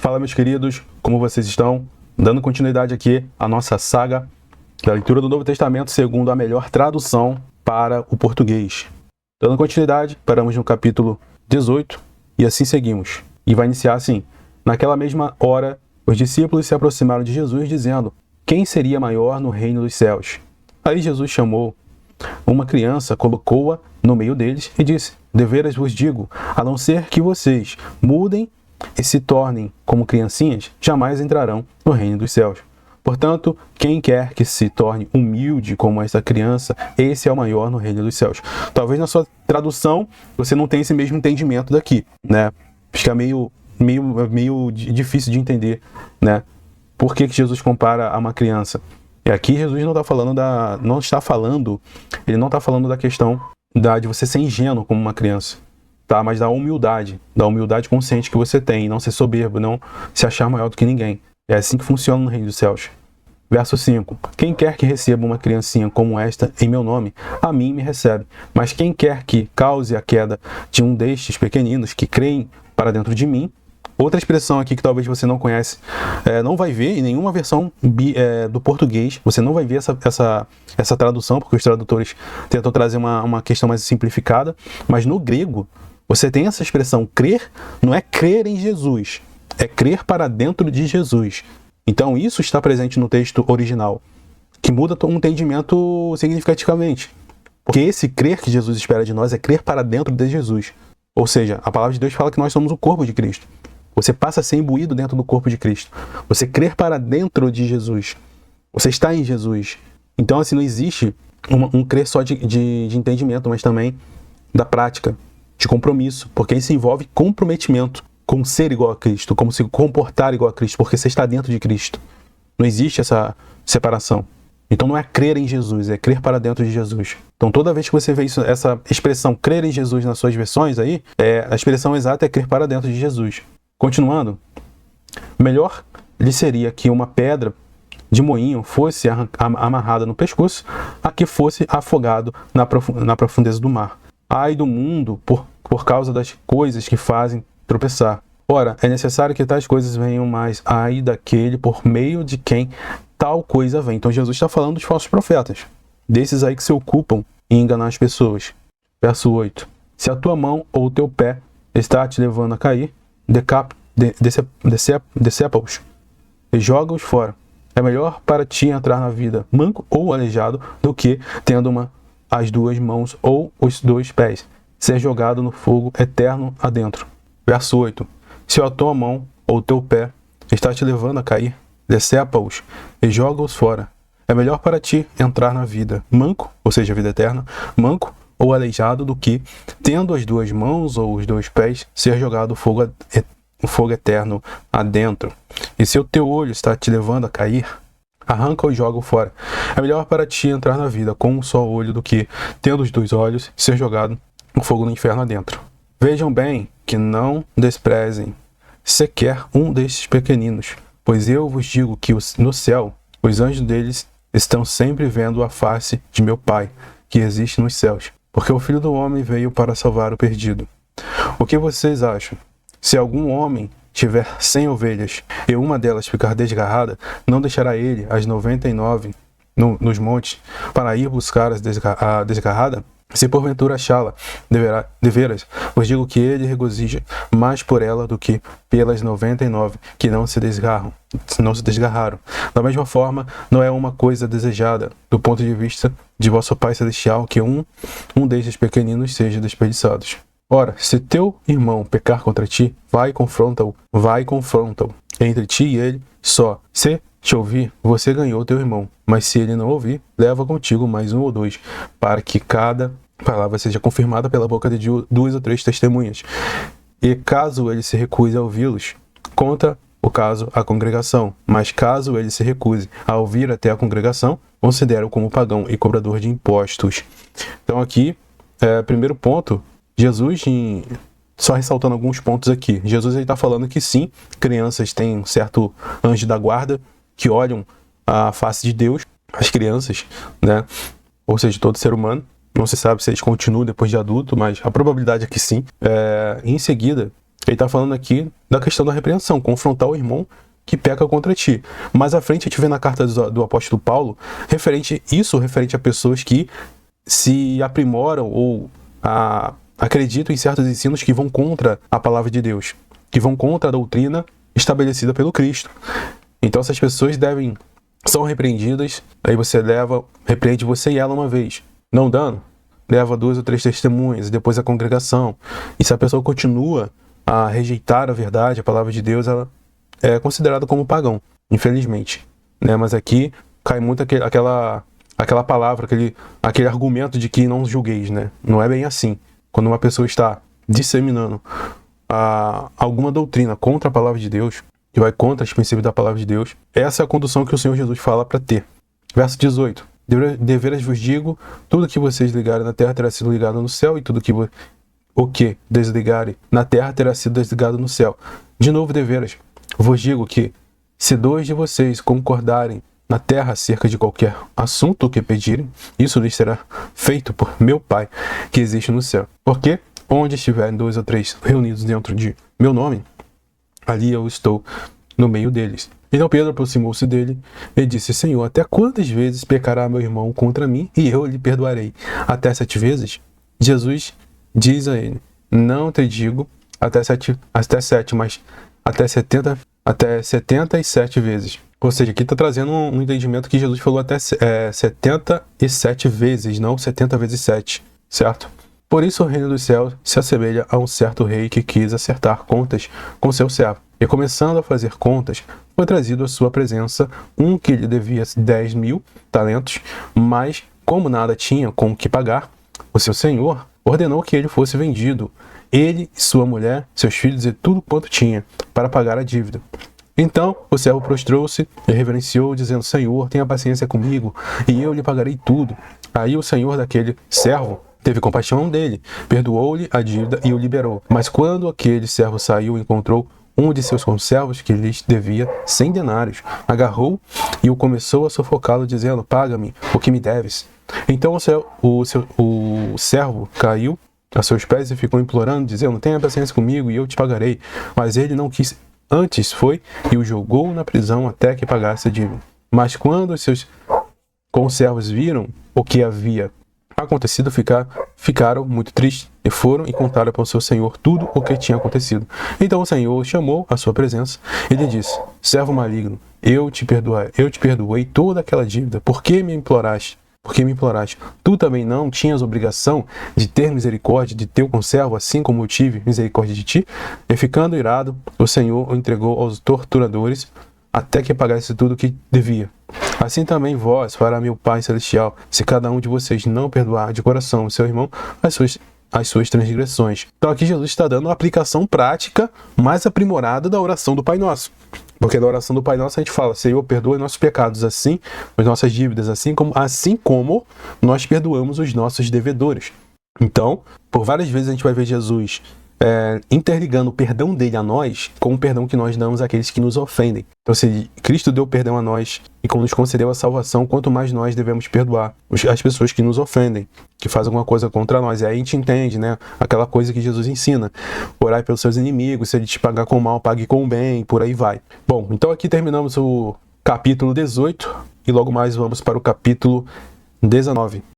Fala, meus queridos, como vocês estão? Dando continuidade aqui à nossa saga da leitura do Novo Testamento segundo a melhor tradução para o português. Dando continuidade, paramos no capítulo 18 e assim seguimos. E vai iniciar assim: naquela mesma hora, os discípulos se aproximaram de Jesus dizendo: quem seria maior no reino dos céus? Aí Jesus chamou uma criança, colocou-a no meio deles e disse: deveras vos digo, a não ser que vocês mudem e se tornem como criancinhas, jamais entrarão no reino dos céus. Portanto, quem quer que se torne humilde como esta criança, esse é o maior no reino dos céus. Talvez na sua tradução você não tenha esse mesmo entendimento daqui, né? Fica meio difícil de entender, né? Por que Jesus compara a uma criança? E aqui Jesus ele não está falando da questão de você ser ingênuo como uma criança. Tá, mas da humildade consciente que você tem, não ser soberbo, não se achar maior do que ninguém. É assim que funciona no reino dos céus. Verso 5: quem quer que receba uma criancinha como esta em meu nome, a mim me recebe. Mas quem quer que cause a queda de um destes pequeninos que creem para dentro de mim. Outra expressão aqui que talvez você não conhece, não vai ver em nenhuma versão do português, você não vai ver essa tradução, porque os tradutores tentam trazer uma questão mais simplificada, mas no grego, você tem essa expressão crer, não é crer em Jesus, é crer para dentro de Jesus. Então isso está presente no texto original, que muda o entendimento significativamente. Porque esse crer que Jesus espera de nós é crer para dentro de Jesus. Ou seja, a palavra de Deus fala que nós somos o corpo de Cristo. Você passa a ser imbuído dentro do corpo de Cristo. Você crer para dentro de Jesus. Você está em Jesus. Então assim, não existe um crer só de entendimento, mas também da prática, de compromisso, porque isso envolve comprometimento com ser igual a Cristo, como se comportar igual a Cristo, porque você está dentro de Cristo. Não existe essa separação. Então não é crer em Jesus, é crer para dentro de Jesus. Então toda vez que você vê essa expressão crer em Jesus nas suas versões aí, a expressão exata é crer para dentro de Jesus. Continuando, melhor lhe seria que uma pedra de moinho fosse amarrada no pescoço a que fosse afogado na profundeza do mar. Ai do mundo por causa das coisas que fazem tropeçar. Ora, é necessário que tais coisas venham, mas ai daquele por meio de quem tal coisa vem. Então Jesus está falando dos falsos profetas, desses aí que se ocupam em enganar as pessoas. Verso 8: se a tua mão ou o teu pé está te levando a cair, decepa-os e joga-os fora. É melhor para ti entrar na vida manco ou aleijado do que, tendo as duas mãos ou os dois pés, ser jogado no fogo eterno adentro. Verso 8: se a tua mão ou o teu pé está te levando a cair, decepa-os e joga-os fora. É melhor para ti entrar na vida manco, ou seja, a vida eterna, manco ou aleijado, do que, tendo as duas mãos ou os dois pés, ser jogado no fogo eterno adentro. E se o teu olho está te levando a cair, arranca-o e joga-o fora. É melhor para ti entrar na vida com um só olho do que, tendo os dois olhos, ser jogado no fogo no inferno adentro. Vejam bem que não desprezem sequer um destes pequeninos, pois eu vos digo que no céu os anjos deles estão sempre vendo a face de meu Pai, que existe nos céus, porque o Filho do Homem veio para salvar o perdido. O que vocês acham? Se algum homem tiver 100 ovelhas e uma delas ficar desgarrada, não deixará ele as 99 nos montes para ir buscar a desgarrada? Se porventura achá-la, deveras, vos digo que ele regozija mais por ela do que pelas 99 que não se desgarraram. Da mesma forma, não é uma coisa desejada, do ponto de vista de vosso Pai Celestial, que um destes pequeninos seja desperdiçado. Ora, se teu irmão pecar contra ti, vai e confronta-o. Entre ti e ele só. Se te ouvir, você ganhou teu irmão. Mas se ele não ouvir, leva contigo mais um ou dois, para que cada palavra seja confirmada pela boca de 2 ou 3 testemunhas. E caso ele se recuse a ouvi-los, conta o caso à congregação. Mas caso ele se recuse a ouvir até a congregação, considera-o como pagão e cobrador de impostos. Então aqui, primeiro ponto, Jesus, só ressaltando alguns pontos aqui, Jesus está falando que sim, crianças têm um certo anjo da guarda que olham a face de Deus, as crianças, né? Ou seja, todo ser humano. Não se sabe se eles continuam depois de adulto, mas a probabilidade é que sim. Em seguida, Ele está falando aqui da questão da repreensão, confrontar o irmão que peca contra ti. Mais à frente a gente vê na carta do apóstolo Paulo, referente a pessoas que se aprimoram ou acreditam em certos ensinos que vão contra a palavra de Deus, que vão contra a doutrina estabelecida pelo Cristo. Então essas pessoas são repreendidas, aí você repreende você e ela uma vez. Não dando, leva 2 ou 3 testemunhas, e depois a congregação. E se a pessoa continua a rejeitar a verdade, a palavra de Deus, ela é considerada como pagão, infelizmente. Né? Mas aqui cai muito aquela palavra, aquele argumento de que não julgueis, né? Não é bem assim. Quando uma pessoa está disseminando alguma doutrina contra a palavra de Deus, que vai contra os princípios da palavra de Deus, essa é a condução que o Senhor Jesus fala para ter. Verso 18. Deveras vos digo, tudo que vocês ligarem na terra terá sido ligado no céu, e tudo o que desligarem na terra terá sido desligado no céu. De novo, deveras vos digo que, se 2 de vocês concordarem na terra acerca de qualquer assunto que pedirem, isso lhes será feito por meu Pai que existe no céu. Porque onde estiverem 2 ou 3 reunidos dentro de meu nome, ali eu estou no meio deles. Então Pedro aproximou-se dele e disse: Senhor, até quantas vezes pecará meu irmão contra mim e eu lhe perdoarei? Até 7 vezes? Jesus diz a ele: não te digo até 7, mas até 77 vezes. Ou seja, aqui está trazendo um entendimento que Jesus falou até 77 vezes, não 70 vezes 7, certo? Por isso o reino dos céus se assemelha a um certo rei que quis acertar contas com seu servo. E começando a fazer contas, foi trazido à sua presença um que lhe devia 10.000 talentos, mas como nada tinha com o que pagar, o seu senhor ordenou que ele fosse vendido, ele, sua mulher, seus filhos e tudo quanto tinha, para pagar a dívida. Então o servo prostrou-se e reverenciou, dizendo: Senhor, tenha paciência comigo, e eu lhe pagarei tudo. Aí o senhor daquele servo teve compaixão dele, perdoou-lhe a dívida e o liberou. Mas quando aquele servo saiu, encontrou um de seus conservos que lhes devia 100 denários. Agarrou e o começou a sufocá-lo, dizendo: paga-me o que me deves. Então o servo caiu a seus pés e ficou implorando, dizendo: tenha paciência comigo e eu te pagarei. Mas ele não quis. Antes foi e o jogou na prisão até que pagasse a dívida. Mas quando os seus conservos viram o que havia acontecido, ficaram muito tristes e foram e contaram para o seu senhor tudo o que tinha acontecido. Então o senhor o chamou à sua presença e lhe disse: servo maligno, eu te perdoei toda aquela dívida. Por que me imploraste? Tu também não tinhas obrigação de ter misericórdia de teu conservo, assim como eu tive misericórdia de ti? E ficando irado, o Senhor o entregou aos torturadores até que pagasse tudo o que devia. Assim também vós fará meu Pai Celestial, se cada um de vocês não perdoar de coração o seu irmão as suas transgressões. Então aqui Jesus está dando uma aplicação prática mais aprimorada da oração do Pai Nosso. Porque na oração do Pai Nosso a gente fala: Senhor, perdoa nossos pecados, assim, as nossas dívidas, assim como nós perdoamos os nossos devedores. Então, por várias vezes a gente vai ver Jesus interligando o perdão dele a nós com o perdão que nós damos àqueles que nos ofendem. Então, se Cristo deu perdão a nós e como nos concedeu a salvação, quanto mais nós devemos perdoar as pessoas que nos ofendem, que fazem alguma coisa contra nós. E aí a gente entende, né? Aquela coisa que Jesus ensina: orai pelos seus inimigos, se ele te pagar com mal, pague com bem, por aí vai. Bom, então aqui terminamos o capítulo 18 e logo mais vamos para o capítulo 19.